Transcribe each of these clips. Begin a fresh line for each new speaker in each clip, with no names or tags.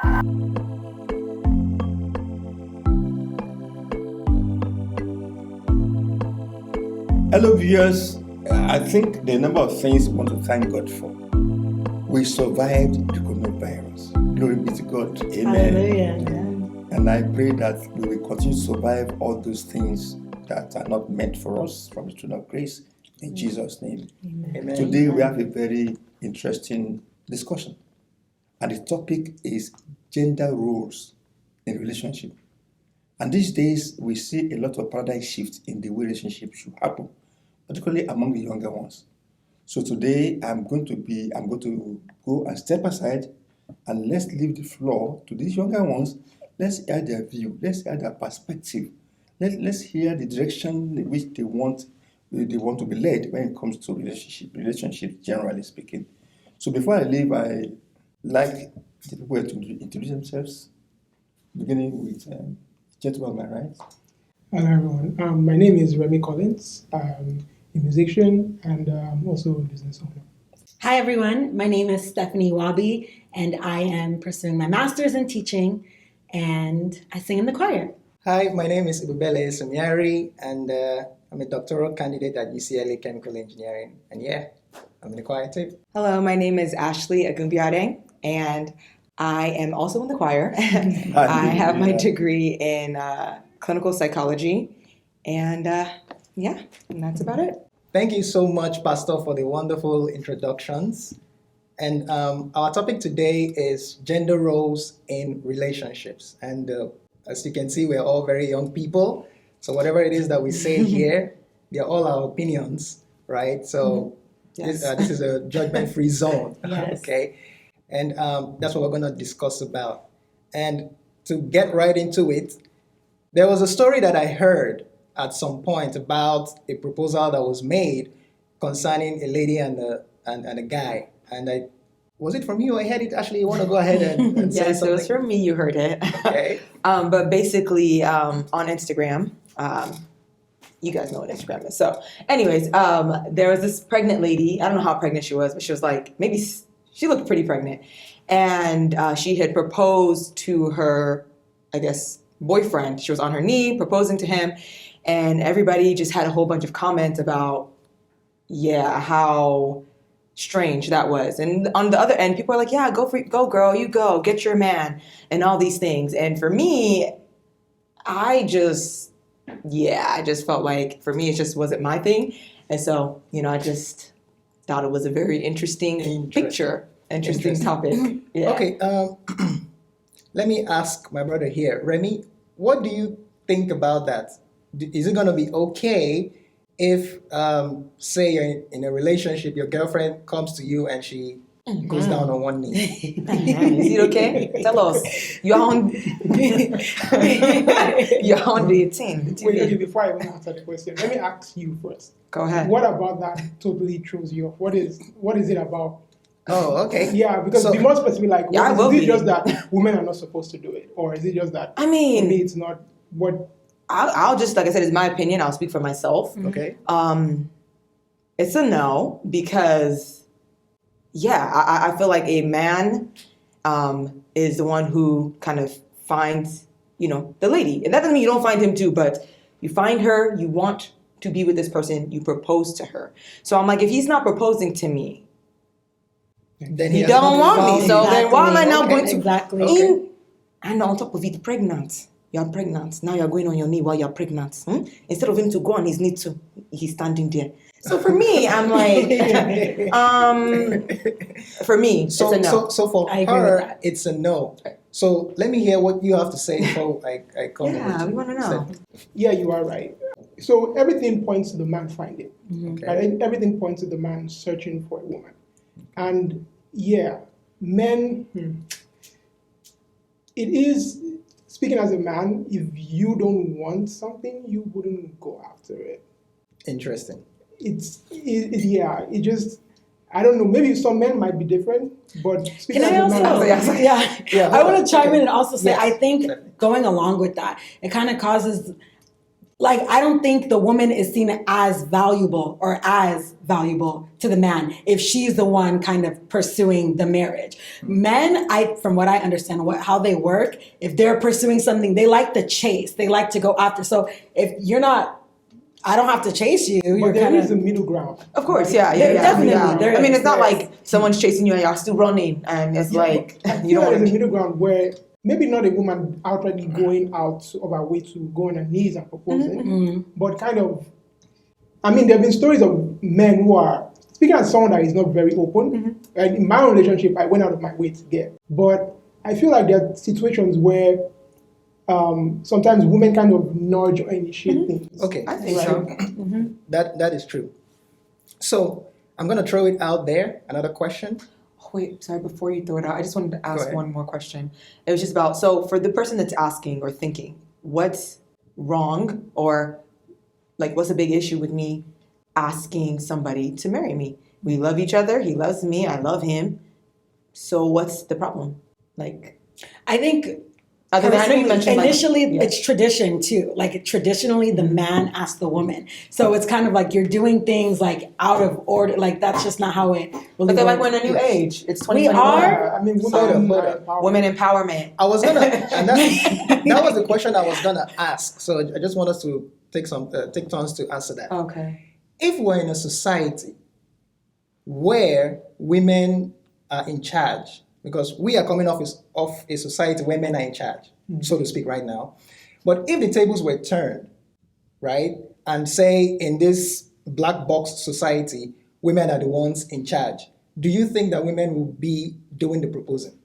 Hello, viewers. I think the number of things we want to thank God for. We survived the coronavirus. Glory be to God. Amen.
Hallelujah.
And I pray that we will continue to survive all those things that are not meant for us from the throne of grace. In Jesus' name.
Amen.
Today we have a very interesting discussion. And the topic is gender roles in relationship. And these days we see a lot of paradigm shifts in the way relationships should happen, particularly among the younger ones. So today I'm going to go and step aside and let's leave the floor to these younger ones. Let's hear their view. Let's hear their perspective. Let's hear the direction in which they want to be led when it comes to relationships, generally speaking. So before I leave, I like the people to introduce themselves, beginning with gentleman on my right.
Hello, everyone. My name is Remy Collins. I'm a musician and also a business owner.
Hi, everyone. My name is Stephanie Wabi, and I am pursuing my master's in teaching, and I sing in the choir.
Hi, my name is Ibubele Sumiari, and I'm a doctoral candidate at UCLA Chemical Engineering. And yeah, I'm in the choir too.
Hello, my name is Ashley Agumbiade, and I am also in the choir. I have my degree in clinical psychology, and and that's about it.
Thank you so much, Pastor, for the wonderful introductions. And our topic today is gender roles in relationships. And as you can see, we're all very young people. So whatever it is that we say here, they're all our opinions, right? So
Yes.
this is a judgment-free zone,
Yes.
okay? And that's what we're going to discuss about. And to get right into it, there was a story that I heard at some point about a proposal that was made concerning a lady and a guy. And was it from you? I heard it. Actually, you want to go ahead and say
Yes,
something?
it was from me. You heard it.
Okay.
But basically, on Instagram, you guys know what Instagram is. So, anyways, there was this pregnant lady. I don't know how pregnant she was, but she was like she looked pretty pregnant, and she had proposed to her, I guess, boyfriend. She was on her knee proposing to him, and everybody just had a whole bunch of comments about, how strange that was. And on the other end, people are like, yeah, go girl, you go, get your man, and all these things. And for me, I just felt like, for me, it just wasn't my thing. And so, I just thought it was a very interesting picture, interesting topic. Yeah.
Okay. Let me ask my brother here. Remy, what do you think about that? Is it going to be okay if, say, you're in a relationship, your girlfriend comes to you and she goes down on one knee?
Is it okay? Tell us. You're on the team.
Wait, before I even answer the question, let me ask you first.
Go ahead.
What about that totally throws you off? What is it about?
Oh, okay.
Yeah, because be more specific, like,
Yeah, I will
is it
be.
just that women are not supposed to do it? Or is it just that,
I mean,
for me, it's not what...
I'll just, like I said, it's my opinion. I'll speak for myself.
Okay.
It's a no because, I feel like a man is the one who kind of finds, the lady. And that doesn't mean you don't find him too, but you find her, you want to be with this person, you propose to her. So I'm like, if he's not proposing to me,
Then
he
has
don't
not
want me.
found
So
you.
then why am I now
Okay.
going to...
Exactly.
And on top of it, pregnant. You're pregnant. Now you're going on your knee while you're pregnant. Instead of him to go on his knee he's standing there. So for me, I'm like, for me, it's a no.
So for
I agree with
her,
that.
it's a no. So let me hear what you have to say before I come
Yeah,
over
we want to know.
Yeah, you are right. So everything points to the man finding.
Okay.
Right? Everything points to the man searching for a woman. And men, it is, speaking as a man, if you don't want something, you wouldn't go after it.
Interesting.
It just, I don't know, maybe some men might be different, but speaking
Can I
as a
also,
man,
I want to chime in and also say,
Yes.
I think going along with that, it kind of causes like, I don't think the woman is seen as valuable to the man if she's the one kind of pursuing the marriage. Men, from what I understand, how they work, if they're pursuing something, they like to chase, they like to go after. So if you're not, I don't have to chase you.
But
You're
there
kind
is a
of
middle ground.
Of course, yeah.
Definitely,
Yeah.
there
I mean,
is,
it's not
there
like someone's chasing you and you're still running, and it's like
I
you
feel
don't
like there's a
want to.
middle ground where maybe not a woman outrightly going out of her way to go on her knees and proposing, but kind of, I mean, there have been stories of men who are, speaking as someone that is not very open, and in my own relationship, I went out of my way to get. But I feel like there are situations where sometimes women kind of nudge or initiate things.
Okay,
I think so.
that is true. So I'm gonna throw it out there. Another question.
Oh, wait, sorry. Before you throw it out, I just wanted to ask
ahead.
one more question. It was just about, so for the person that's asking or thinking, what's wrong, or like what's a big issue with me asking somebody to marry me? We love each other. He loves me. I love him. So what's the problem? Like,
I think
other than I know you mentioned like,
initially
yeah.
it's tradition too. Like traditionally the man asks the woman. So it's kind of like you're doing things like out of order. Like that's just not how it really
But they're like,
works.
we're in a new age. It's
We
2021.
are?
I mean,
Hold on,
women
hold
are
on.
empowered.
Women empowerment.
I was gonna, and that was the question I was gonna ask. So I just want us to take turns to answer that.
Okay.
If we're in a society where women are in charge, because we are coming off a society where men are in charge, so to speak, right now. But if the tables were turned, right, and say in this black box society, women are the ones in charge, do you think that women will be doing the proposing?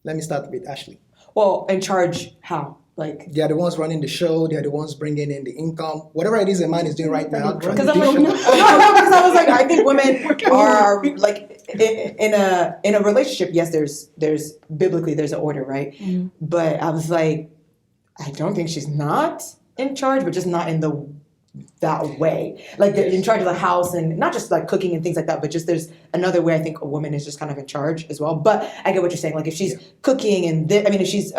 Let me start with Ashley.
Well, in charge how? Like,
They are the ones running the show. They are the ones bringing in the income. Whatever it is a man is doing right now.
because I'm like,
traditionally-
because I was like, I think women are like in a relationship. Yes, there's biblically there's an order, right? But I was like, I don't think she's not in charge, but just not in that way. Like they're in charge of the house and not just like cooking and things like that, but just there's another way I think a woman is just kind of in charge as well. But I get what you're saying. Like if she's cooking and if she's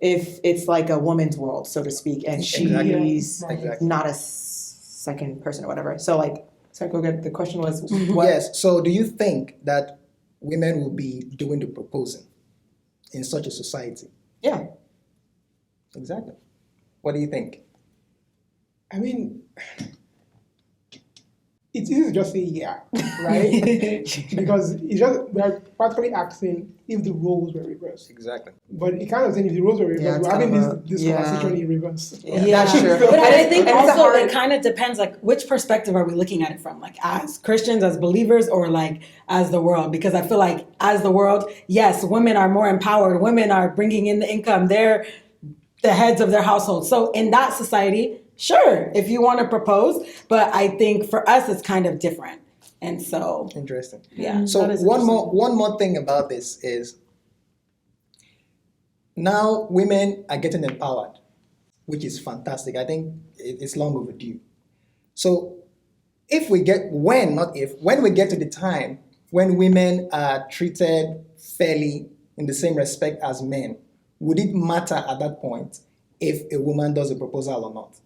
if it's like a woman's world, so to speak, and she's
Exactly.
not a second person or whatever. So like, sorry, go get the question was what?
Yes. So do you think that women will be doing the proposing in such a society?
Yeah.
Exactly. What do you think?
I mean, it's easy to just say yeah, right? Because it's just we're practically asking if the roles were reversed.
Exactly.
But it kind of saying if the roles were reversed,
it's
we're having
kind of
this
a-
conversation in reverse.
Yeah, that's true.
But I think
And it's a
also
hard-
it kind of depends, like which perspective are we looking at it from, like as Christians, as believers, or like as the world? Because I feel like as the world, yes, women are more empowered. Women are bringing in the income. They're the heads of their household. So in that society, sure, if you want to propose, but I think for us it's kind of different. And so,
Interesting.
yeah.
So
that is
one
interesting.
more thing about this is now women are getting empowered, which is fantastic. I think it's long overdue. So when we get to the time when women are treated fairly in the same respect as men, would it matter at that point if a woman does a proposal or not?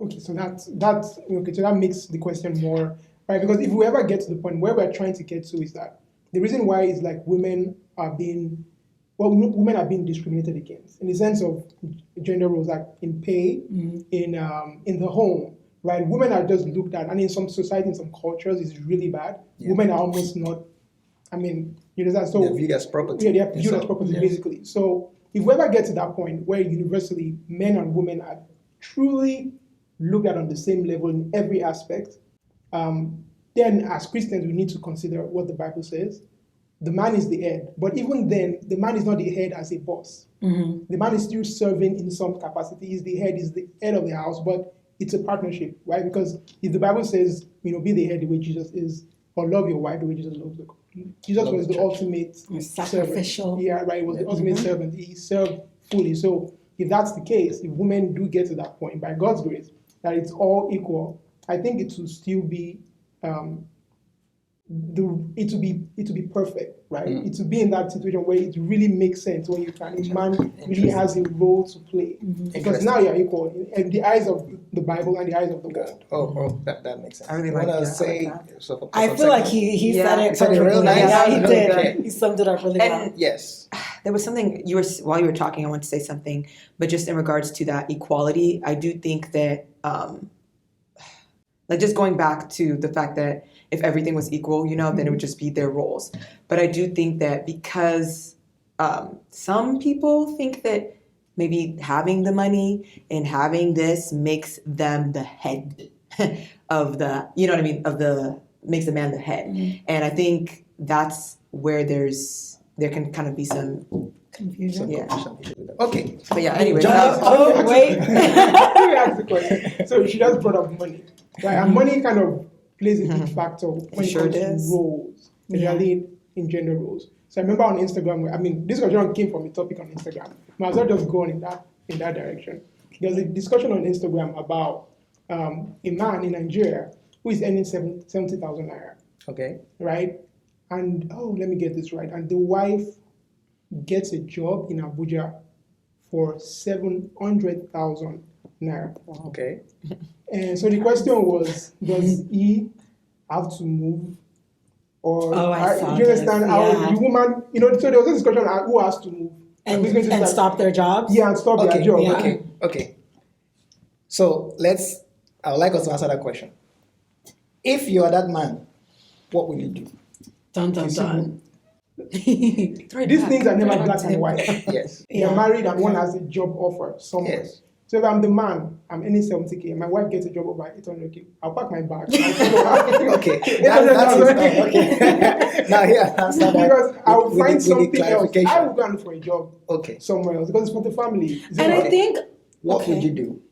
Okay, so that's okay. So that makes the question more right, because if we ever get to the point where we're trying to get to is that the reason why is like women are being discriminated against in the sense of gender roles, like in pay, in the home, right? Women are just looked at, and in some society, in some cultures, it's really bad.
Yeah.
Women are almost not. I mean, you know that. So
They're viewed as property.
yeah, they're viewed as property, basically. So if we ever get to that point where universally men and women are truly looked at on the same level in every aspect, then as Christians, we need to consider what the Bible says. The man is the head, but even then, the man is not the head as a boss. The man is still serving in some capacity. He's the head of the house, but it's a partnership, right? Because if the Bible says, be the head the way Jesus is, or love your wife the way Jesus loves the Jesus
Love
was
the
the
church.
ultimate
Sacrificial.
servant. Yeah, right. He was the ultimate servant. He served fully. So if that's the case, if women do get to that point, by God's grace, that it's all equal, I think it will still be it to be perfect, right? It to be in that situation where it really makes sense when a man really has a role to play, because now you're equal in the eyes of the Bible and the eyes of the world.
That makes sense.
I really
You
like
wanna
that.
say,
I like
so for
I
some
feel like
seconds?
he
Yeah.
said
He
it
said it
perfectly.
real nice.
Yeah, he did.
Okay.
He summed it up really well.
And
Yes.
there was something while you were talking, I want to say something, but just in regards to that equality, I do think that like just going back to the fact that if everything was equal, then it would just be their roles. But I do think that because some people think that maybe having the money and having this makes them the head of the, you know what I mean, makes the man the head. And I think that's where there can kind of be some
Confusion.
Yeah.
Okay.
But yeah, anyway.
Oh, wait.
Let me ask the question. So she just brought up money, right? And money kind of plays a big factor when it
Sure
comes
it
to
is.
roles, especially in gender roles. So I remember on Instagram, this question came from a topic on Instagram. Might as well just go on in that direction. There was a discussion on Instagram about a man in Nigeria who is earning 70,000 naira,
Okay.
right? And let me get this right. And the wife gets a job in Abuja for 700,000 naira.
Okay.
And so the question was, does he have to move? Or
I saw
do you understand
this,
how
yeah.
the woman, so there was a discussion on who has to move.
And,
Who's going to
and stop their jobs?
Yeah, and stop their
Okay.
job.
Yeah.
Okay. So I would like us to answer that question. If you are that man, what will you do?
Dun, dun, dun.
These things are never black and white.
Yes.
You're married and one has a job offer somewhere.
Yes.
So if I'm the man, I'm earning 70K, and my wife gets a job over 800K, I'll pack my bag.
Okay. That's it. Okay. Now here, answer that.
Because I'll
with the
find something else.
clarification.
I will go and look for a job
Okay.
somewhere else because it's for the family. Is it
And I
right?
think,
What
okay.
would you do?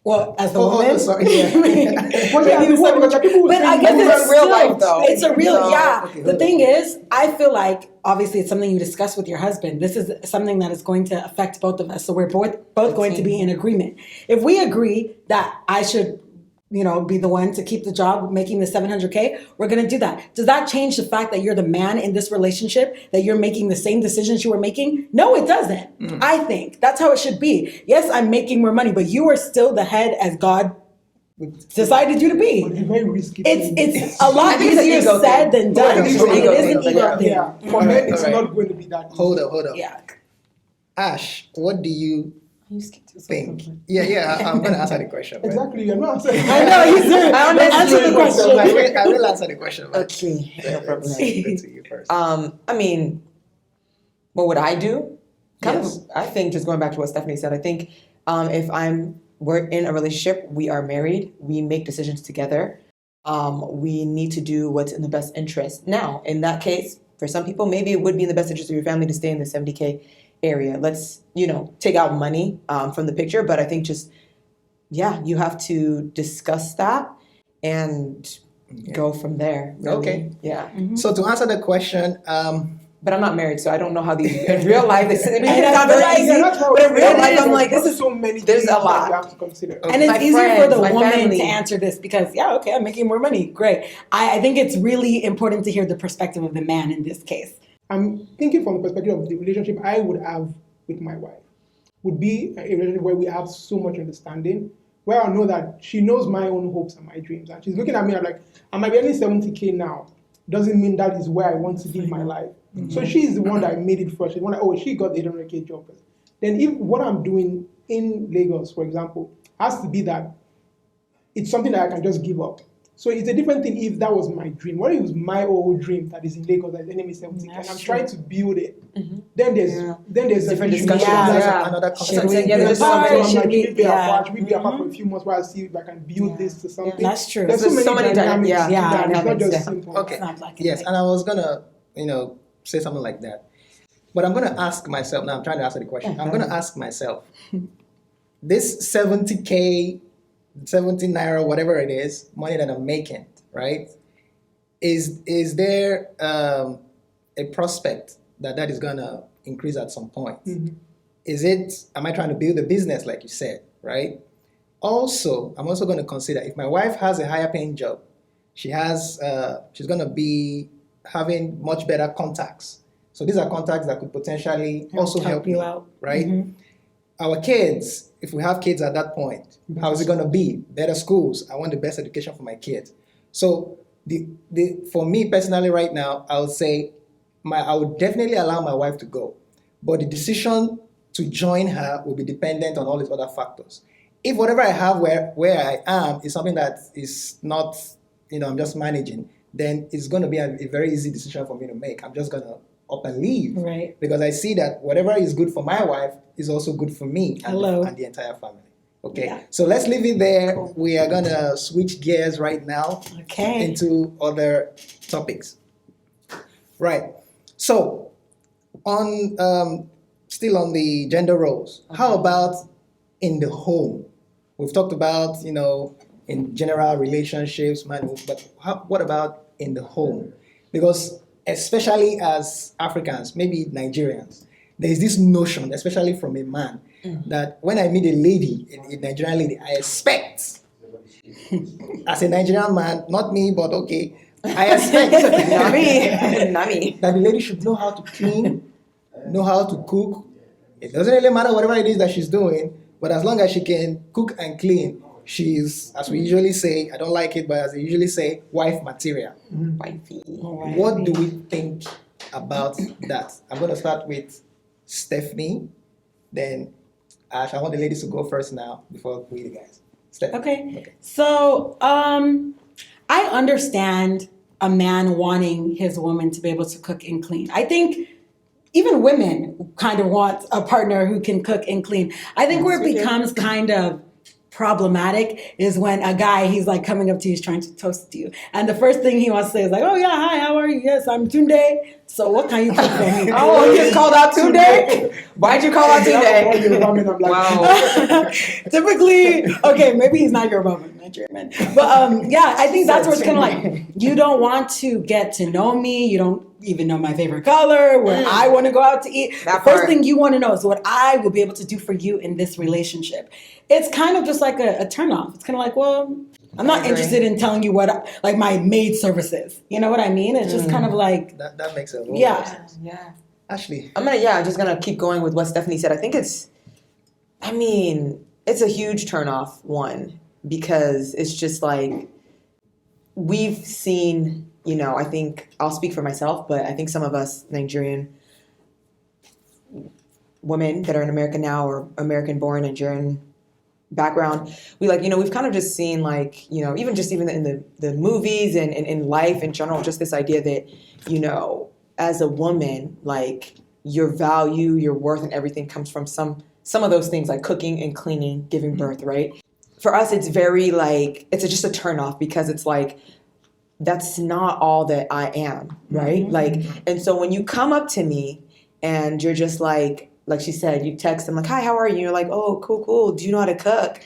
well, as the woman,
sorry. Yeah.
But yeah, the woman, because people will
but
say
I guess
you
it's
are
real
still,
life, though.
It's a real,
So,
yeah.
okay,
The
hold
thing
on.
is, I feel like obviously it's something you discuss with your husband. This is something that is going to affect both of us. So we're both going to be in agreement. If we agree that I should, be the one to keep the job making the 700K, we're going to do that. Does that change the fact that you're the man in this relationship, that you're making the same decisions you were making? No, it doesn't. I think that's how it should be. Yes, I'm making more money, but you are still the head as God decided you to be.
But it's a very risky thing.
It's a lot
I think it's an
easier
ego
said
thing.
than done.
It's
It
an ego
is an
thing,
ego
yeah.
thing.
Yeah, for
All
men,
right,
it's
all right.
not going to be that easy.
Hold up.
Yeah.
Ash, what do you
You skipped to
think?
something.
Yeah, I'm going to answer the question. right?
Exactly, you're not saying.
I know, he's doing answer the question.
So I will answer the question. but
Okay, no problem.
let's go to you first.
I mean, what would I do?
Yes.
I think just going back to what Stephanie said, I think if we're in a relationship, we are married, we make decisions together. We need to do what's in the best interest. Now, in that case, for some people, maybe it would be in the best interest of your family to stay in the 70K area. Let's, take out money from the picture. But I think you have to discuss that and go from there. Really.
Okay.
Yeah.
So to answer the question,
But I'm not married, so I don't know how these in real life. It's not
that's
very
right.
easy.
Yeah, that's how
But in real
it
life,
is.
I'm like, this
There's
is
so many
there's
things
a
that
lot.
you have to consider.
And it's
My
easier
friends,
for the
my
woman
family.
to answer this because, okay, I'm making more money. Great. I think it's really important to hear the perspective of the man in this case.
I'm thinking from the perspective of the relationship I would have with my wife. Would be a relationship where we have so much understanding, where I know that she knows my own hopes and my dreams. And she's looking at me, I'm like, I might be earning 70K now. Doesn't mean that is where I want to live my life. Mm-hmm. So she's the one that made it first. She's the one that, she got the 800K job first. Then if what I'm doing in Lagos, for example, has to be that it's something that I can just give up. So it's a different thing if that was my dream. What if it was my old dream that is in Lagos, that is enemy 70K, and I'm trying to build it?
Mm-hmm.
Then there's
Different
a issue.
discussions.
Yeah.
another
Should
concept.
we
Yeah,
be
there's
apart?
something-
So I'm like,
Should we-
should we be
yeah.
apart? Should we be apart for a few months while I see if I can build this to something?
That's true.
There's
There's
so many dynamics.
yeah,
to that. It's not
dynamics,
just
yeah.
simple.
Okay.
It's not black and
Yes,
white.
and I was gonna, say something like that. But I'm gonna ask myself, now I'm trying to answer the question. I'm gonna ask myself, this 70K, 70 naira, whatever it is, money that I'm making, right? Is there a prospect that is gonna increase at some point?
Mm-hmm.
Am I trying to build a business like you said, right? Also, I'm also gonna consider if my wife has a higher paying job She's going to be having much better contacts. So these are contacts that could potentially also help
you
me,
out.
right?
Mm-hmm.
Our kids, if we have kids at that point, how is it going to be? Better schools. I want the best education for my kids. So for me personally right now, I would say I would definitely allow my wife to go. But the decision to join her will be dependent on all these other factors. If whatever I have where I am is something that is not, I'm just managing, then it's going to be a very easy decision for me to make. I'm just going to up and leave.
Right.
Because I see that whatever is good for my wife is also good for me and the entire family. Okay,
Yeah.
so let's leave it there. We are going to switch gears right now into other topics. Right. So, still on the gender roles, how about in the home? We've talked about, in general relationships, but what about in the home? Because especially as Africans, maybe Nigerians, there's this notion, especially from a man, that when I meet a lady, a Nigerian lady, I expect, as a Nigerian man, not me, but okay, I expect
Not me.
that the lady should know how to clean, know how to cook. It doesn't really matter whatever it is that she's doing, but as long as she can cook and clean, she's, as we usually say, I don't like it, but as they usually say, wife material.
Wifey.
What do we think about that? I'm going to start with Stephanie, then Ash. I want the ladies to go first now before we the guys. Stephanie.
Okay. So, I understand a man wanting his woman to be able to cook and clean. I think even women kind of want a partner who can cook and clean. I think where it becomes kind of problematic is when a guy, he's like coming up to you, he's trying to toast you. And the first thing he wants to say is like, oh yeah, hi, how are you? Yes, I'm Tunde. So what can you cook for me?
Oh, you just called out Tunde? Why'd you call out Tunde? Wow.
Typically, okay, maybe he's not Yoruba, but Nigerian man. But yeah, I think that's where it's kind of like, you don't want to get to know me. You don't even know my favorite color, where I want to go out to eat. The first thing you want to know is what I will be able to do for you in this relationship. It's kind of just like a turnoff. It's kind of like, well, I'm not interested in telling you what, like, my maid services. You know what I mean? It's just kind of like...
That makes a lot
of
sense.
Yeah.
Ashley.
I'm just going to keep going with what Stephanie said. I think it's a huge turnoff, one, because it's just like, we've seen, I think, I'll speak for myself, but I think some of us Nigerian women that are in America now, or American-born Nigerian background, we've kind of just seen, like, even in the movies and in life in general, just this idea that, as a woman, like, your value, your worth, and everything comes from some of those things, like cooking and cleaning, giving birth, right? For us, it's very, like, it's just a turnoff, because it's like, that's not all that I am, right? Like, and so when you come up to me and you're just like she said, you text them like, hi, how are you? You're like, oh, cool. Do you know how to cook?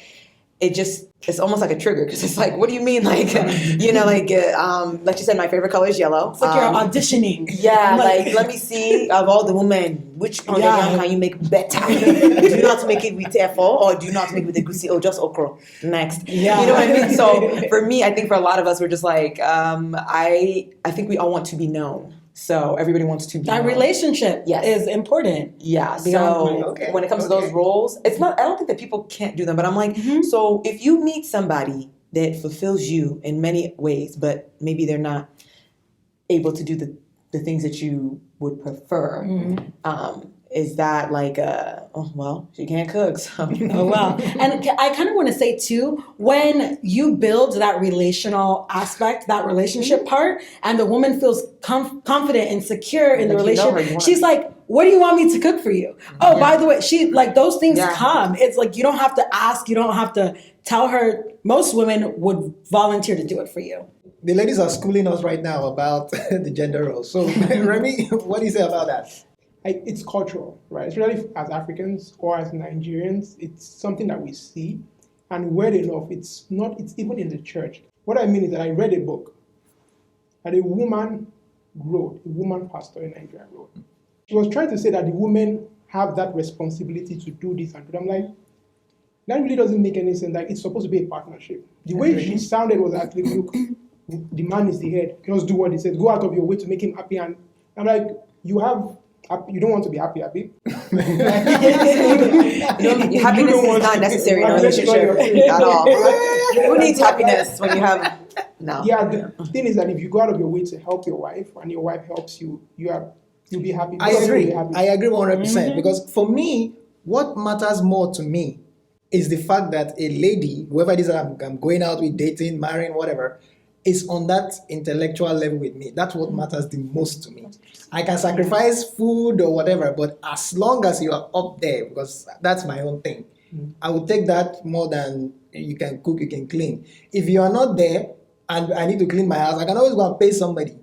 It's almost like a trigger, because it's like, what do you mean? Like, like you said, my favorite color is yellow.
It's like you're auditioning.
Yeah, like, let me see, of all the women, which can you make better? Do you know how to make it with efo, or do you know how to make it with egusi, or just okra? Next.
Yeah.
You know what I mean? So for me, I think for a lot of us, we're just like, I think we all want to be known. So everybody wants to be
that
known.
Relationship is important.
Yeah. So when it comes to those roles, it's not, I don't think that people can't do them, but I'm like, so if you meet somebody that fulfills you in many ways, but maybe they're not able to do the things that you would prefer, is that like, she can't cook, so.
Oh, wow. And I kind of want to say, too, when you build that relational aspect, that relationship part, and the woman feels confident and secure in the relationship, she's like, what do you want me to cook for you? Oh, by the way, those things come. It's like, you don't have to ask, you don't have to tell her. Most women would volunteer to do it for you.
The ladies are schooling us right now about the gender roles. So, Remy, what do you say about that?
It's cultural, right? Especially as Africans or as Nigerians, it's something that we see. And weird enough, it's even in the church. What I mean is that I read a book that a woman pastor in Nigeria wrote. She was trying to say that the women have that responsibility to do this and do that. I'm like, that really doesn't make any sense. Like, it's supposed to be a partnership. The way she sounded was actually, look, the man is the head. Just do what he says. Go out of your way to make him happy. And I'm like, you don't want to be happy.
Happiness is not necessary in a relationship at all. Who needs happiness when you have no?
Yeah, the thing is that if you go out of your way to help your wife and your wife helps you, you'll be happy.
I agree. I agree 100% because for me, what matters more to me is the fact that a lady, whoever it is that I'm going out with, dating, marrying, whatever, is on that intellectual level with me. That's what matters the most to me. I can sacrifice food or whatever, but as long as you are up there, because that's my own thing, I would take that more than you can cook, you can clean. If you are not there and I need to clean my house, I can always go and pay somebody.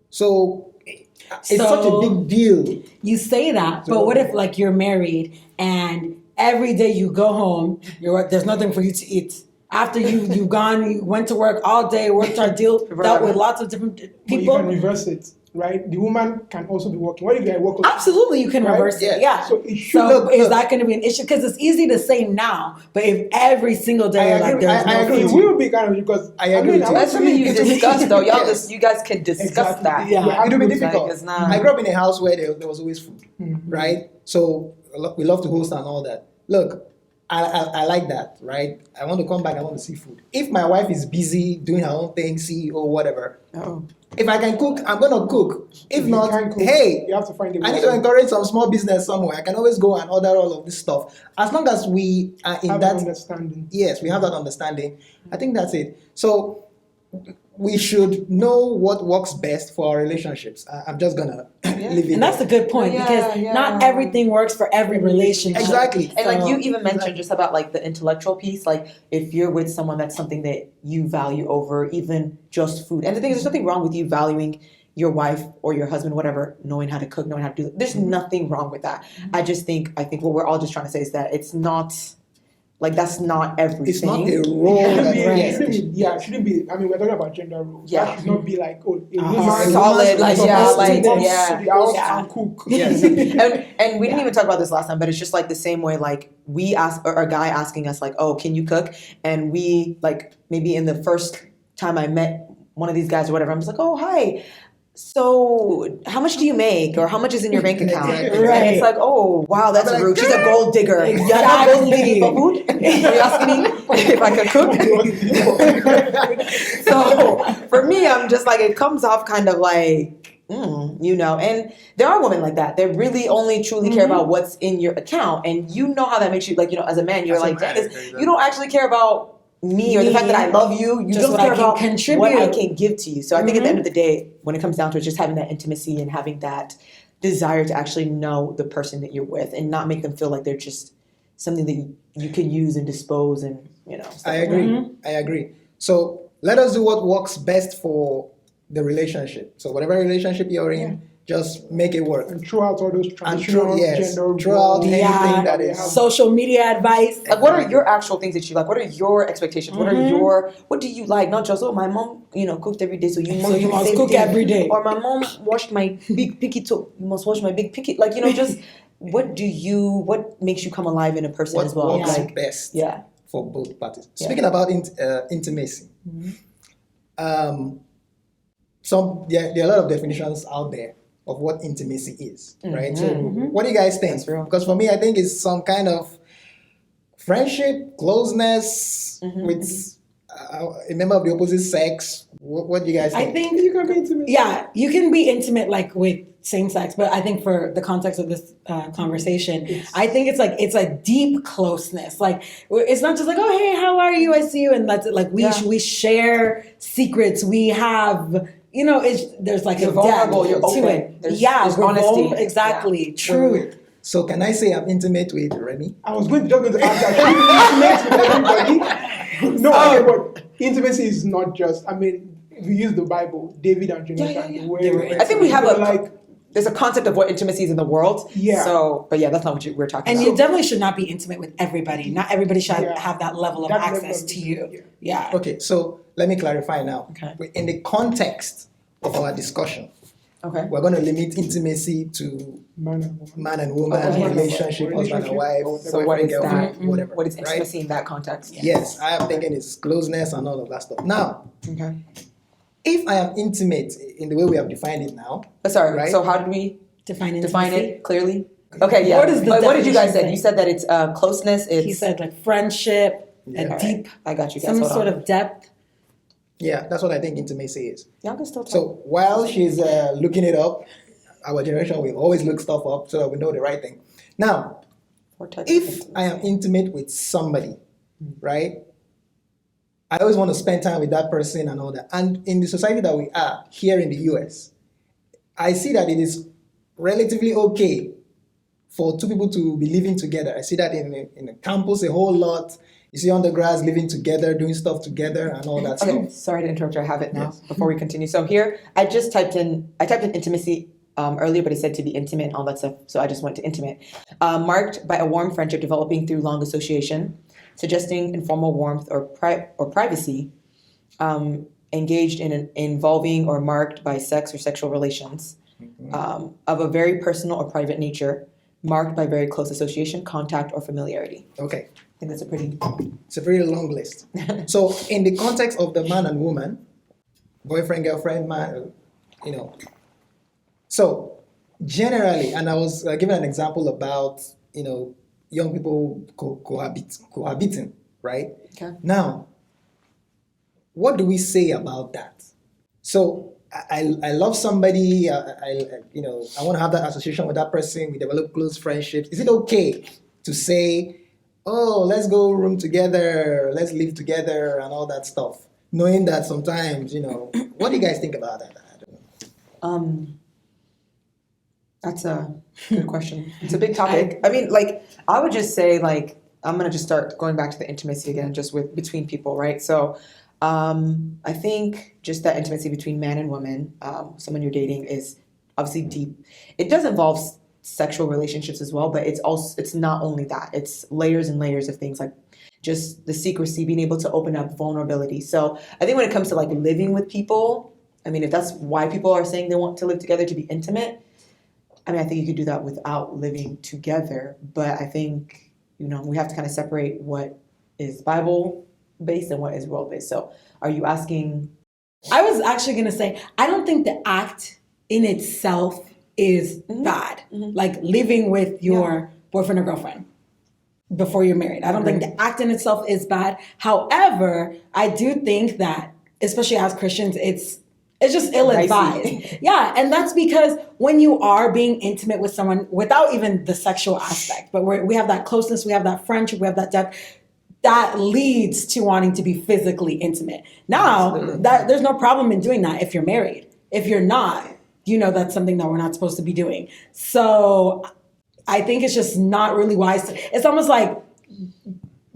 So it's such a big deal.
You say that, but what if like you're married and every day you go home, there's nothing for you to eat. After you've gone, you went to work all day, worked hard, dealt with lots of different people.
But you can reverse it, right? The woman can also be working. What if you work?
Absolutely, you can reverse it. Yeah.
So
is that going to be an issue? Because it's easy to say now, but if every single day
I agree. It will be kind of because
I agree.
That's something you discuss though. You guys can discuss that.
Yeah,
it'll be difficult.
Like, it's not...
I grew up in a house where there was always food, right? So we love to host and all that. Look, I like that, right? I want to come back, I want to see food. If my wife is busy doing her own thing, CEO, whatever, if I can cook, I'm going to cook. If not, hey,
you have to find a way.
I need to encourage some small business somewhere. I can always go and order all of this stuff. As long as we are in that
understanding.
Yes, we have that understanding. I think that's it. So we should know what works best for our relationships. I'm just gonna leave it.
And that's a good point because not everything works for every relationship.
Exactly.
And like you even mentioned just about like the intellectual piece, like if you're with someone that's something that you value over even just food. And the thing is, there's nothing wrong with you valuing your wife or your husband, whatever, knowing how to cook, knowing how to do it. There's nothing wrong with that. I think what we're all just trying to say is that it's not like that's not everything.
It's not a role.
It shouldn't be. I mean, we're talking about gender roles.
Yeah.
That should not be like,
solid,
and cook.
Yes.
and we didn't even talk about this last time, but it's just like the same way, like we ask or a guy asking us like, oh, can you cook? And we like maybe in the first time I met one of these guys or whatever, I'm just like, oh, hi. So how much do you make or how much is in your bank account?
Exactly.
Right.
And it's like, oh, wow, that's rude. She's a gold digger.
Exactly.
Gold digging for food? Are you asking me if I could cook? So for me, I'm just like, it comes off kind of like, and there are women like that. They really only truly care about what's in your account. And you know how that makes you, like, as a man, you're like, you don't actually care about me or the fact that I love you. You just care about what I can give to you. So I think at the end of the day, when it comes down to it, just having that intimacy and having that desire to actually know the person that you're with and not make them feel like they're just something that you can use and dispose and,
I agree. I agree. So let us do what works best for the relationship. So whatever relationship you're in, just make it work.
And throw out all those traditional gender
throw out anything that is
social media advice.
Like, what are your actual things that you like? What are your expectations? What do you like? Not just, my mom, cooked every day, so you
must cook every day.
Or my mom washed my big picky toe, you must wash my big picky. Like, just what makes you come alive in a person
what
as well?
Works
like
best for both parties.
Yeah.
Speaking about intimacy, there are a lot of definitions out there of what intimacy is, right? So what do you guys think? Because for me, I think it's some kind of friendship, closeness with a member of the opposite sex. What do you guys think?
I think you can be intimate. Yeah, you can be intimate like with same sex, but I think for the context of this conversation, I think it's a deep closeness. Like it's not just like, oh hey, how are you? I see you, and that's it. Like we share secrets. We have. There's like
you're
a
vulnerable,
depth
you're open.
to it.
There's
honesty.
honesty.
Exactly. True.
So can I say I'm intimate with Remy?
I was just going to ask that. Should be intimate with everybody? No, but intimacy is not just, if you use the Bible, David and Jonathan.
I think we have there's a concept of what intimacy is in the world.
Yeah.
So, but that's not what we're talking about.
And you definitely should not be intimate with everybody. Not everybody should have that level of access to you. Yeah.
Okay, so let me clarify now.
Okay.
In the context of our discussion, we're going to limit intimacy to man and woman, relationship, husband and wife,
so what is that?
Whatever.
What is intimacy in that context?
Yes, I am thinking it's closeness and all of that stuff. Now, if I am intimate in the way we have defined it now,
Sorry.
Right.
So how did we
Define
define
intimacy.
it clearly? Okay. Yeah.
What is the
But what did you guys
definition
say? You said that it's closeness. It's
He said like friendship,
Yeah.
a
All right.
deep,
I got you guys.
some
Hold
sort
on.
of depth.
yeah, that's what I think intimacy is.
Y'all can still talk.
So while she's looking it up, our generation will always look stuff up so that we know the right thing. Now,
Four types of
if
intimacy.
I am intimate with somebody, right, I always want to spend time with that person and all that. And in the society that we are here in the US, I see that it is relatively okay for two people to be living together. I see that in the campus a whole lot. You see undergrads living together, doing stuff together and all that
Okay,
stuff.
sorry to interrupt you. I have it now.
Yes.
Before we continue, so here I just typed in intimacy earlier, but it said to be intimate and all that stuff. So I just went to intimate, marked by a warm friendship developing through long association, suggesting informal warmth or privacy, engaged in an involving or marked by sex or sexual relations, of a very personal or private nature, marked by very close association, contact, or familiarity.
Okay.
I think that's a pretty.
It's a very long list. So in the context of the man and woman, boyfriend, girlfriend, man, you know. So generally, and I was given an example about, you know, young people cohabiting, right?
Okay.
Now, what do we say about that? So I love somebody, you know, I want to have that association with that person, we develop close friendships. Is it okay to say, oh, let's go room together, let's live together and all that stuff? Knowing that sometimes, you know, what do you guys think about that? I don't know.
That's a good question. It's a big topic. I mean, like, I would just say, like, I'm gonna just start going back to the intimacy again, just with between people, right? So, I think just that intimacy between man and woman, someone you're dating, is obviously deep. It does involve sexual relationships as well, but it's not only that. It's layers and layers of things, like just the secrecy, being able to open up vulnerability. So I think when it comes to like living with people, I mean, if that's why people are saying they want to live together, to be intimate, I mean, I think you could do that without living together. But I think, you know, we have to kind of separate what is Bible based and what is world based. So are you asking?
I was actually going to say, I don't think the act in itself is bad. Like living with your boyfriend or girlfriend before you're married. I don't think the act in itself is bad. However, I do think that, especially as Christians, it's just ill-advised. Yeah, and that's because when you are being intimate with someone without even the sexual aspect, but we have that closeness, we have that friendship, we have that depth, that leads to wanting to be physically intimate. Now, there's no problem in doing that if you're married. If you're not, you know that's something that we're not supposed to be doing. So I think it's just not really wise. It's almost like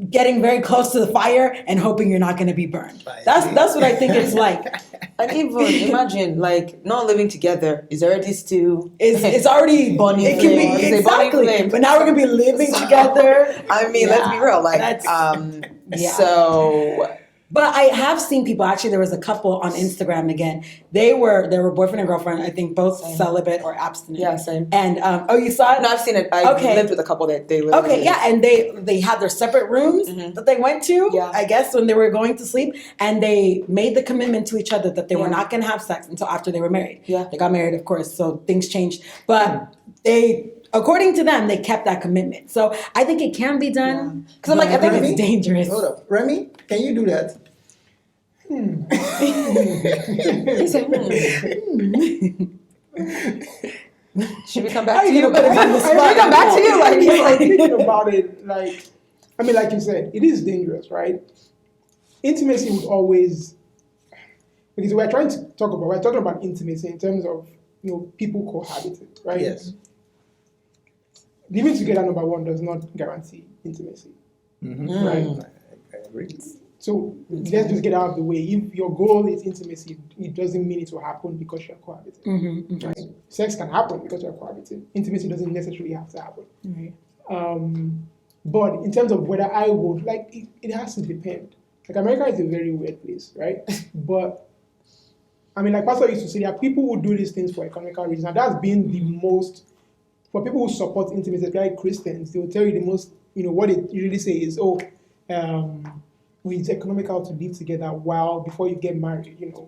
getting very close to the fire and hoping you're not going to be burned. That's what I think it's like.
And even imagine, like, not living together is already still.
It's already
Bonnie
it can
flame.
be
Say Bonnie
exactly.
flame.
But now we're gonna be living together.
I mean, let's be real. Like,
Yeah.
so.
But I have seen people, actually there was a couple on Instagram again. They were boyfriend and girlfriend, I think both celibate or abstinent.
Yeah, same.
And oh, you saw it?
No, I've seen it. I lived with a couple that they lived.
Okay, yeah, and they had their separate rooms that they went to,
Yeah.
I guess, when they were going to sleep, and they made the commitment to each other that they were not going to have sex until after they were married.
Yeah.
They got married, of course, so things changed. But according to them, they kept that commitment. So I think it can be done.
Because I'm like,
I think
Remy?
it's dangerous.
Hold up. Remy, can you do that?
He said, should we come back to you? Should we come back to you? Like, he's like,
thinking about it, like, I mean, like you said, it is dangerous, right? Intimacy would always, because we're talking about intimacy in terms of, you know, people cohabiting, right?
Yes.
Living together, number one, does not guarantee intimacy, right?
I agree.
So let's just get out of the way. If your goal is intimacy, it doesn't mean it will happen because you're cohabiting. Right? Sex can happen because you're cohabiting. Intimacy doesn't necessarily have to happen. But in terms of whether I would, like, it has to depend. Like, America is a very weird place, right? But, I mean, like Pastor used to say, there are people who do these things for economical reasons. And that's been the most, for people who support intimacy, like Christians, they will tell you the most, you know, what they usually say is, when it's economical to live together while before you get married, both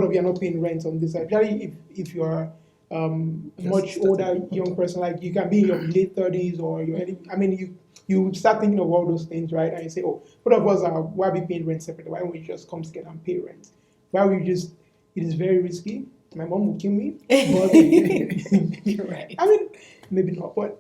of you are not paying rent on this. Especially if you're much older young person, like you can be in your late 30s or your early. I mean, you start thinking of all those things, right? And you say, oh, both of us are why are we paying rent separately? Why don't we just come together and pay rent? Why we just? It is very risky. My mom will kill me. But
You're right.
I mean, maybe not, but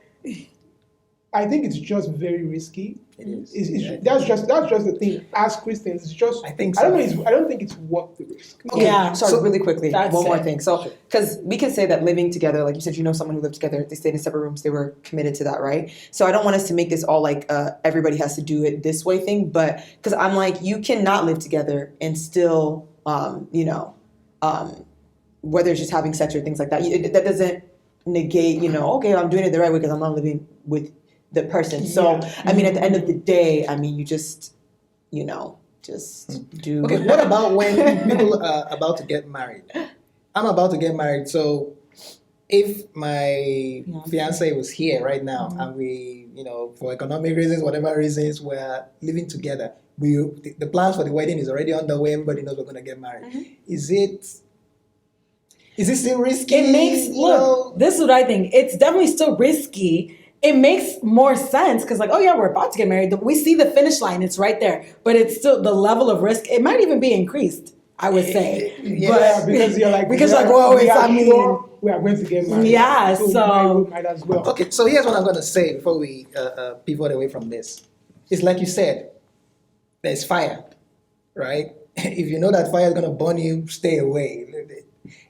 I think it's just very risky.
It is.
That's just the thing. As Christians, it's just.
I think
I don't
so.
know. I don't think it's worth the risk.
Okay,
Yeah.
sorry,
So
really quickly,
that's
one more
it.
thing. So, because we can say that living together, like you said, someone who lived together, they stayed in separate rooms, they were committed to that, right? So I don't want us to make this all like everybody has to do it this way thing, but because I'm like, you cannot live together and still, whether it's just having sex or things like that, that doesn't negate, okay, I'm doing it the right way because I'm not living with the person. So,
Yeah.
I mean, at the end of the day, I mean, you just do.
Okay, what about when people are about to get married? I'm about to get married, so if my fiance was here right now and we, for economic reasons, whatever reasons, we're living together, the plans for the wedding is already underway. Everybody knows we're gonna get married. Is it still risky?
It makes this is what I think. It's definitely still risky. It makes more sense because, like, oh yeah, we're about to get married. We see the finish line; it's right there. But it's still the level of risk. It might even be increased. I would say,
Yeah, because you're like
whoa,
we are
I
sure we are going to get married.
Yeah,
so
so-
might as well.
Okay, so here's what I'm gonna say before we pivot away from this. It's like you said, there's fire, right? If you know that fire is gonna burn you, stay away.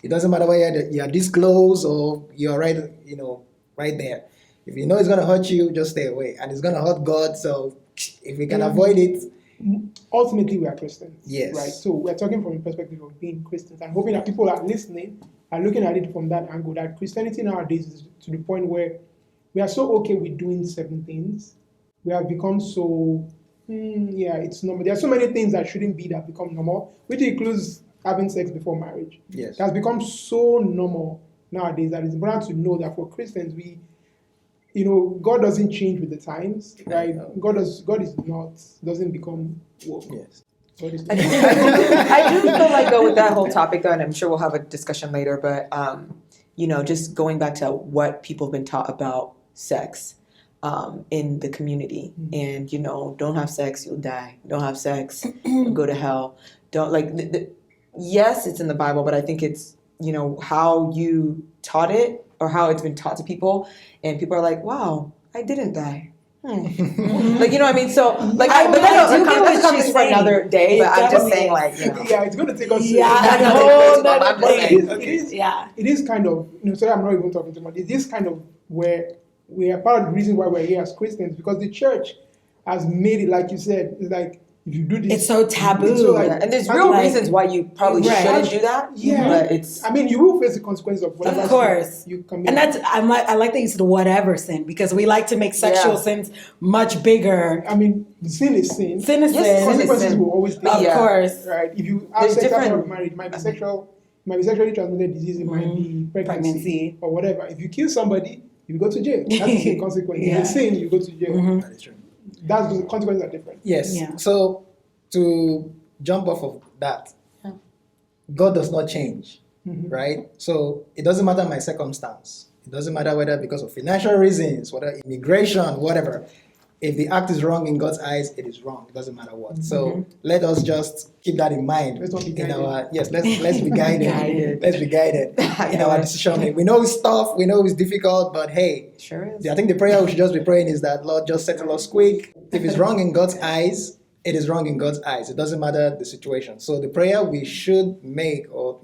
It doesn't matter whether you're this close or you're right, right there. If you know it's gonna hurt you, just stay away, and it's gonna hurt God. So if we can avoid it,
Ultimately, we are Christians.
Yes.
Right. So we're talking from the perspective of being Christians. I'm hoping that people are listening are looking at it from that angle. That Christianity nowadays is to the point where we are so okay with doing certain things. We have become so it's normal. There are so many things that shouldn't be that become normal, which includes having sex before marriage.
Yes.
It has become so normal nowadays that it's important to know that for Christians, God doesn't change with the times, right? God doesn't become woke.
yes.
God is
I do feel like though with that whole topic though, and I'm sure we'll have a discussion later, but just going back to what people have been taught about sex in the community, and don't have sex, you'll die. Don't have sex, you'll go to hell. Don't yes, it's in the Bible, but I think it's how you taught it or how it's been taught to people, and people are like, wow, I didn't die. Like, you know what I mean? So, like,
I do get what
that's a conversation
you're
for
saying.
another day,
It
but I'm just
definitely
saying,
is.
like,
Yeah, it's going to take us.
Yeah,
a whole nother thing.
Yeah.
It is kind of, sorry, I'm not even talking too much. It is kind of where we are part of the reason why we're here as Christians, because the church has made it, like you said, it's like, if you do this,
It's so taboo.
it's so, like,
Yeah, and there's real
like-
reasons why you probably
Right.
shouldn't do that.
Yeah.
But it's
I mean, you will face the consequences of whatever
Of course.
sin you commit.
And I like that you said whatever sin, because we like to make sexual
Yeah.
sins much bigger.
I mean, sin is sin.
Sin is
Yes,
sin.
sin is
Consequences
sin.
will always be
Of
Yeah.
course.
right. If you have
There's
sex after
different-
marriage, it might be sexually transmitted disease, it might be pregnancy or whatever. If you kill somebody, you go to jail. That's the same consequence. If
Yeah.
you sin, you go to jail.
That is true.
That's the consequences are different.
Yes.
Yeah.
So to jump off of that, God does not change, right? So it doesn't matter my circumstance. It doesn't matter whether because of financial reasons, whether immigration, whatever. If the act is wrong in God's eyes, it is wrong. It doesn't matter what. So let us just keep that in mind.
Let's not be
in
guided.
let's be guided. Let's be guided in our decision making. We know it's tough. We know it's difficult, but hey,
sure is.
I think the prayer we should just be praying is that Lord, just settle us quick. If it's wrong in God's eyes, it is wrong in God's eyes. It doesn't matter the situation. So the prayer we should make, or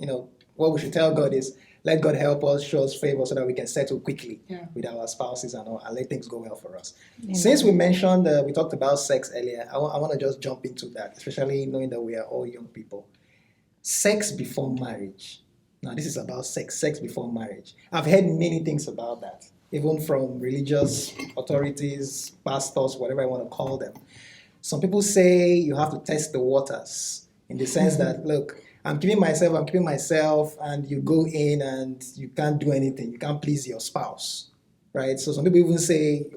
what we should tell God is, let God help us, show us favor so that we can settle quickly with our spouses and all, and let things go well for us. Since we mentioned, we talked about sex earlier, I want to just jump into that, especially knowing that we are all young people. Sex before marriage. Now, this is about sex before marriage. I've heard many things about that, even from religious authorities, pastors, whatever I want to call them. Some people say you have to test the waters in the sense that, look, I'm keeping myself, and you go in and you can't do anything. You can't please your spouse, right? So some people even say,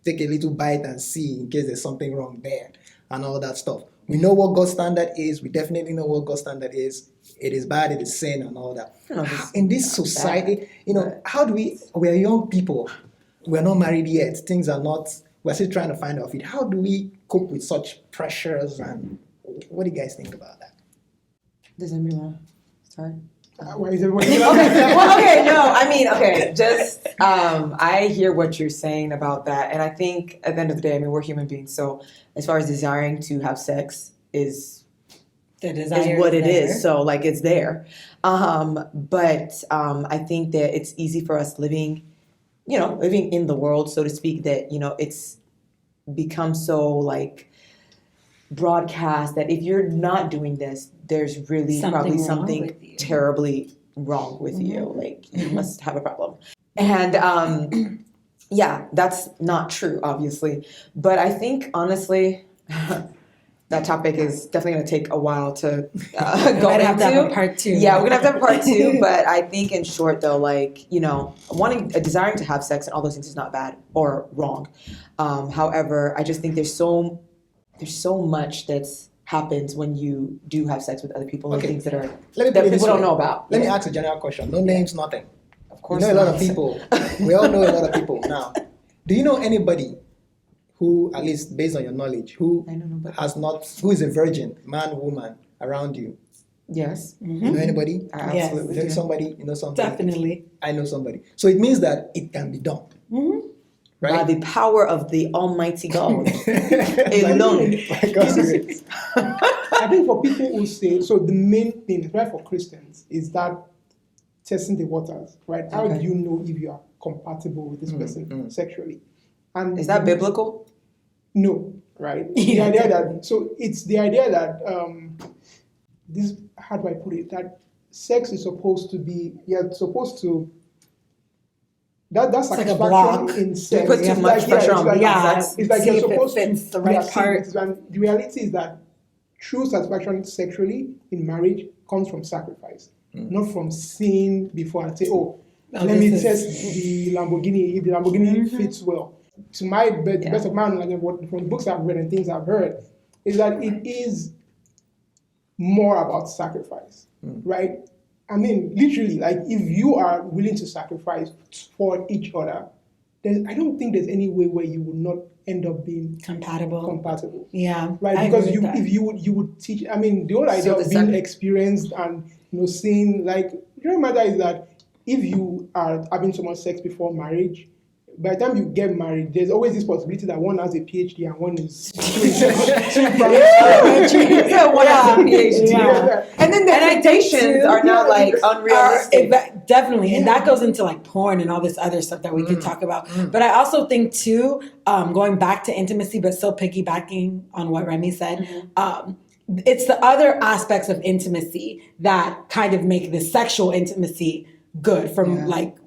take a little bite and see in case there's something wrong there and all that stuff. We know what God's standard is. We definitely know what God's standard is. It is bad, it is sin and all that. In this society, how do we're young people, we're not married yet, things are not, we're still trying to find our feet. How do we cope with such pressures, and what do you guys think about that?
Does anybody want to start?
Why is everyone
Just I hear what you're saying about that, and I think at the end of the day, we're human beings. So as far as desiring to have sex is what it is. So like it's there, but I think that it's easy for us living in the world, so to speak, that it's become so like broadcast that if you're not doing this, there's really probably something terribly wrong with you. Like you must have a problem. And that's not true, obviously. But I think honestly, that topic is definitely going to take a while to go
Might have
into.
to have a part 2.
Yeah, we're gonna have to have a part 2. But I think in short, though, like desiring to have sex and all those things is not bad or wrong. However, I just think there's so much that happens when you do have sex with other people and things that people don't know about.
Let me ask a general question. No names, nothing.
Of course,
a lot of people. We all know a lot of people now. Do you know anybody who, at least based on your knowledge, who who is a virgin, man, woman, around you?
Yes.
Mm-hmm. You know anybody?
Absolutely.
Yes. Somebody? You know somebody?
Definitely.
I know somebody. So it means that it can be done.
Mm-hmm.
Right?
By the power of the Almighty God alone.
I think for people who say, so the main thing, right, for Christians, is that testing the waters, right? How do you know if you are compatible with this person sexually? And
is that biblical?
No, right? The idea that, so it's the idea that, how do I put it? That sex is supposed to be, that's
like a
satisfaction
block.
in sex.
Put too much pressure on
sex. It's like
see
you're
if it
supposed
fits
to
the right part.
And the reality is that true satisfaction sexually in marriage comes from sacrifice, not from sin before and say, let me test the Lamborghini. If the Lamborghini fits well. To my best of my knowledge, from books I've read and things I've heard, is that it is more about sacrifice, right? I mean, literally, like if you are willing to sacrifice for each other, then I don't think there's any way where you would not end up being compatible.
Yeah,
right. Because if you would teach. I mean, the whole idea of being experienced and seeing, like, the real matter is that if you are having so much sex before marriage, by the time you get married, there's always this possibility that one has a PhD and one is
one has a PhD. Yeah. And then the expectations are not like unrealistic.
Definitely. And that goes into like porn and all this other stuff that we could talk about. But I also think too, going back to intimacy, but still piggybacking on what Remy said, it's the other aspects of intimacy that kind of make the sexual intimacy good from like,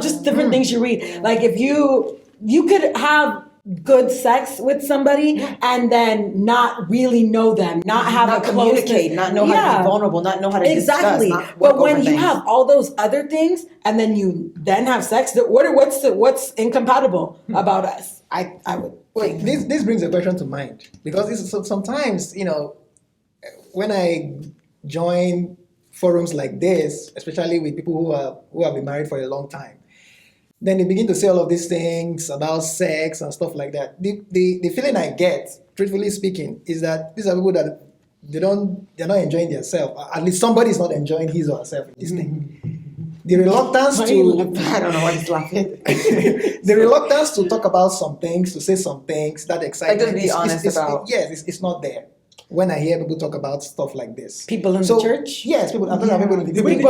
just different things you read. Like if you could have good sex with somebody and then not really know them, not have a
communicate, not know how to be vulnerable, not know how to
exactly.
discuss.
But when you have all those other things and then you have sex, what's incompatible about us? I would.
Wait, this brings a question to mind because sometimes when I join forums like this, especially with people who have been married for a long time, then they begin to say all of these things about sex and stuff like that. The feeling I get, truthfully speaking, is that these are people that they're not enjoying themselves. At least somebody is not enjoying his or herself in this thing. The reluctance
I don't know why he's laughing.
The reluctance to talk about some things, to say some things, that excitement.
Like just be honest about.
It's not there. When I hear people talk about stuff like this,
people in the church,
yes, people. I'm talking about people
in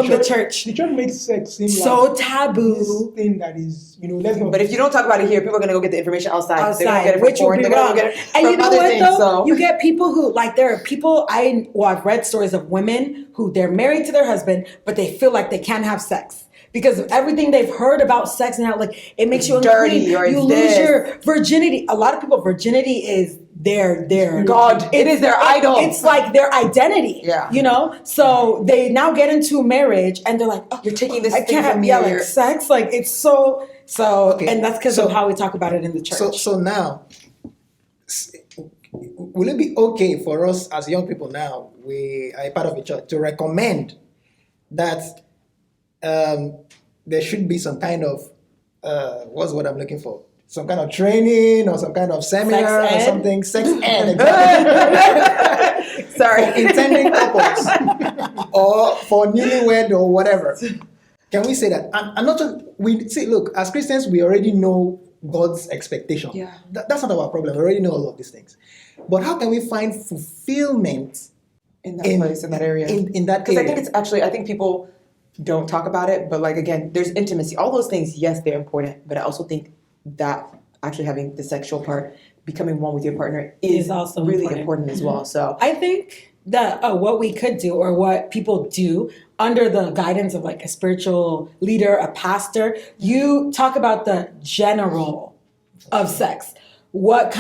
the church. The church makes sex seem
so
like
taboo.
This thing that is, let's not.
But if you don't talk about it here, people are gonna go get the information outside. They're gonna get it
which
porn.
They're gonna
get it
and
from
you know
other
what
things,
though?
so.
You get people who there are people I've read stories of women who they're married to their husband, but they feel like they can't have sex. Because of everything they've heard about sex and how it makes you
dirty,
unclean. You lose your virginity. A lot of people, virginity is their
God. It is their idol.
It's like their identity.
Yeah.
So they now get into marriage and they're like, oh,
you're taking this
I
thing
can't
from me.
like sex. Like it's so and that's because of how we talk about it in the church.
So now, will it be okay for us as young people now, we are a part of a church, to recommend that there should be some kind of, what's what I'm looking for? Some kind of training or some kind of seminar or something, sex ed, exactly.
Sorry.
For intending couples or for newlywed or whatever. Can we say that? And not just, we see, look, as Christians, we already know God's expectation.
Yeah.
That's not our problem. We already know all of these things. But how can we find fulfillment
In that place, in that area.
in that
Because
area?
I think people don't talk about it, but like, again, there's intimacy. All those things, yes, they're important, but I also think that actually having the sexual part, becoming one with your partner is
also
really
important.
important as well. So
I think that what we could do or what people do under the guidance of like a spiritual leader, a pastor, you talk about the general of sex. What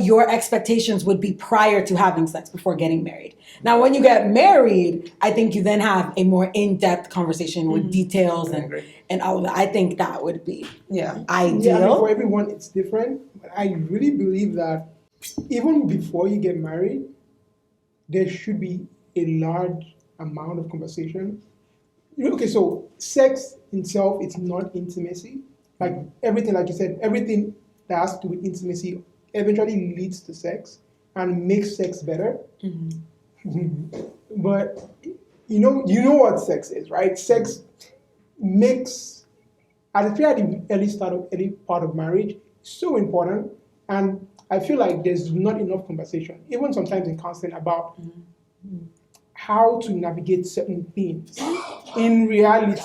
your expectations would be prior to having sex before getting married. Now, when you get married, I think you then have a more in-depth conversation with details and all of that. I think that would be
yeah.
ideal.
Yeah, I mean, for everyone, it's different. But I really believe that even before you get married, there should be a large amount of conversation. Okay, so sex itself, it's not intimacy. Like everything, like you said, everything that has to do with intimacy eventually leads to sex and makes sex better. But you know what sex is, right? Sex makes, especially at the early part of marriage, so important. And I feel like there's not enough conversation, even sometimes in counseling, about how to navigate certain things in reality,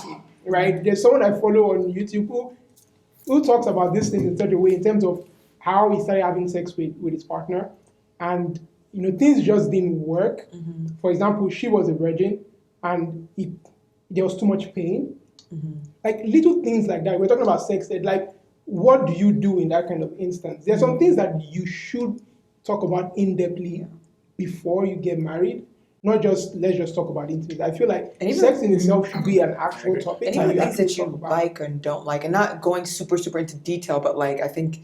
right? There's someone I follow on YouTube who talks about these things in such a way in terms of how he started having sex with his partner, and things just didn't work. For example, she was a virgin, and there was too much pain. Like little things like that. We're talking about sex ed. Like, what do you do in that kind of instance? There are some things that you should talk about in-depthly before you get married. Not just, let's just talk about intimacy. I feel like sex in itself should be an actual topic.
And even the things
actually
that you
talk about.
like and don't like, and not going super, super into detail, but like, I think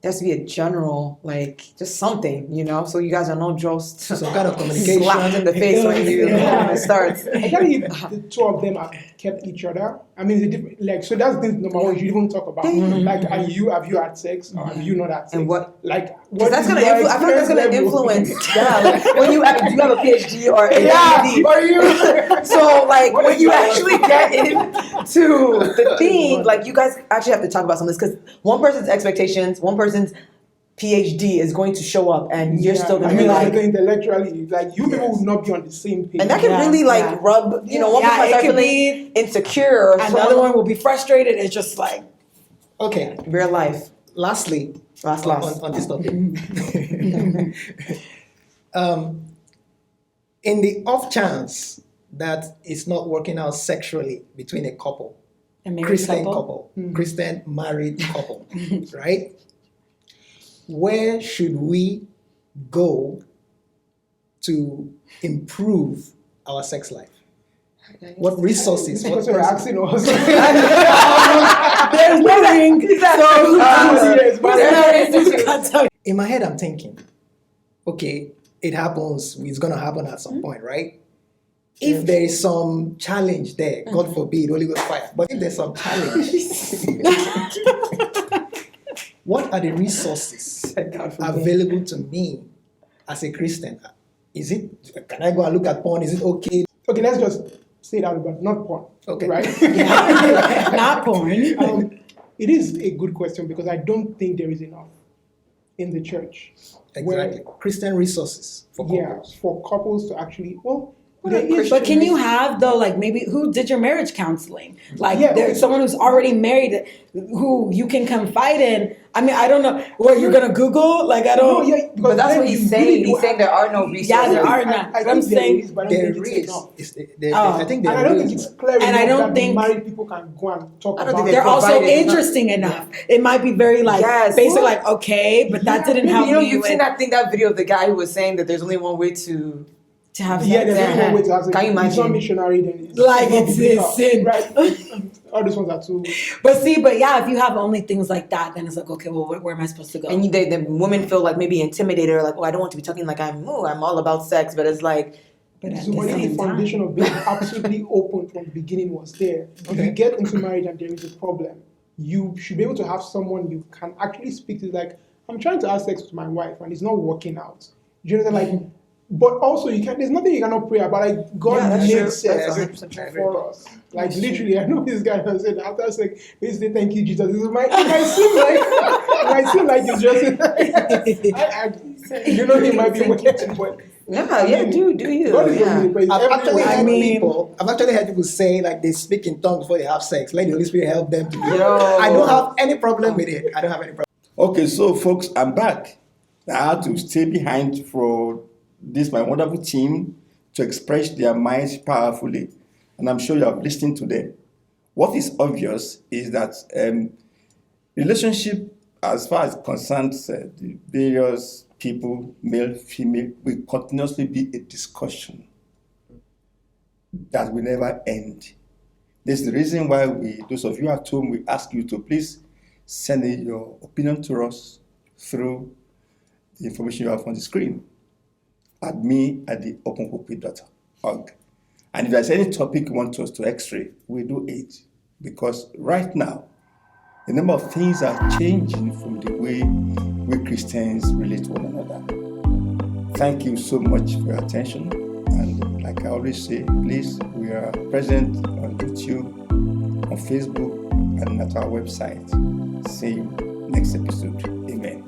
there has to be a general, like, just something, so you guys are not just
some kind of communication.
slapped in the face when it starts.
I can't if the two of them have kept each other. I mean, it's a different, so that's thing number one you should even talk about. Like, have you had sex or have you not had sex?
And what?
Like,
Because that's
is
gonna
your
I feel like that's gonna
experience
influence. Yeah, like when you do you have a PhD or a PhD?
Or you?
So like
What
when
is
you
that?
actually get into the thing, like you guys actually have to talk about some of this because one person's expectations, one person's PhD is going to show up, and you're still gonna be like.
Intellectually, like you people would not be on the same page.
And that can really rub, one person might start feeling insecure,
and the other one will be frustrated. It's just like
Okay.
real life.
Lastly,
Last.
on this topic. In the off chance that it's not working out sexually between a couple,
a married
Christian
couple.
Christian married couple, right? Where should we go to improve our sex life? What resources?
Because you're asking us.
There's nothing.
In my head, I'm thinking, okay, it happens. It's gonna happen at some point, right? If there is some challenge there, God forbid, Holy Ghost fire. But if there's some challenge, what are the resources available to me as a Christian? Can I go and look at porn? Is it okay?
Okay, let's just say that about not porn.
Okay.
Right?
Not porn.
It is a good question because I don't think there is enough in the church.
Exactly. Christian resources for couples.
Yeah, for couples to actually,
But can you have though, like maybe who did your marriage counseling? Like there's someone who's already married who you can confide in. I mean, I don't know what you're gonna Google. Like I don't.
No, yeah,
But that's what he's saying. He's saying there are no resources.
Yeah, there are not.
I
But I'm
think there
saying
is, but I
There
don't think it's
is.
enough.
I think
And I
there
don't think
is.
it's clear
And I
enough
don't
that
think-
married people can go and talk
I don't
about
think
it.
they're also
provided enough.
interesting enough. It might be very like
Yes.
basic, like okay, but that didn't help me.
You've seen
with-
that video of the guy who was saying that there's only one way to
To have
Yeah,
sex.
there's only one way to have sex.
Can you
If it's not
imagine?
missionary, then it's
Like,
not
it's
biblical,
a sin.
right? All these ones are too.
But yeah, if you have only things like that, then it's like, okay, well, where am I supposed to go?
And the women feel like maybe intimidated or like, oh, I don't want to be talking like I'm all about sex, but it's like,
But at
So
the
when the
same
foundation
time,
of being absolutely open from the beginning was there, if you get into marriage and there is a problem, you should be able to have someone you can actually speak to. Like, I'm trying to have sex with my wife and it's not working out. You know, like, but also you can. There's nothing you cannot pray about. Like, God
Yeah, that's true.
made sex
That's 100% true.
for us. Like,
That's
literally, I know this guy has said after sex, he said, "Thank you, Jesus." It might seem like it's just. You know, he might be wicked, but.
do you?
God is
Yeah.
omnipresent.
I've actually
Everywhere.
heard I've actually heard people say like they speak in tongues before they have sex. Let the Holy Spirit help them to do it.
Yo.
I don't have any problem with it. I don't have any problem.
Okay, so folks, I'm back. I had to stay behind for this, my wonderful team, to express their minds powerfully. And I'm sure you have listened to them. What is obvious is that relationship, as far as concerns the various people, male, female, will continuously be a discussion that will never end. This is the reason why those of you at home, we ask you to please send in your opinion to us through the information you have on the screen at me@theopenpulpit.org. And if there's any topic you want us to x-ray, we do it. Because right now, a number of things are changing from the way we Christians relate to one another. Thank you so much for your attention. And like I always say, please, we are present on YouTube, on Facebook, and at our website. See you next episode. Amen.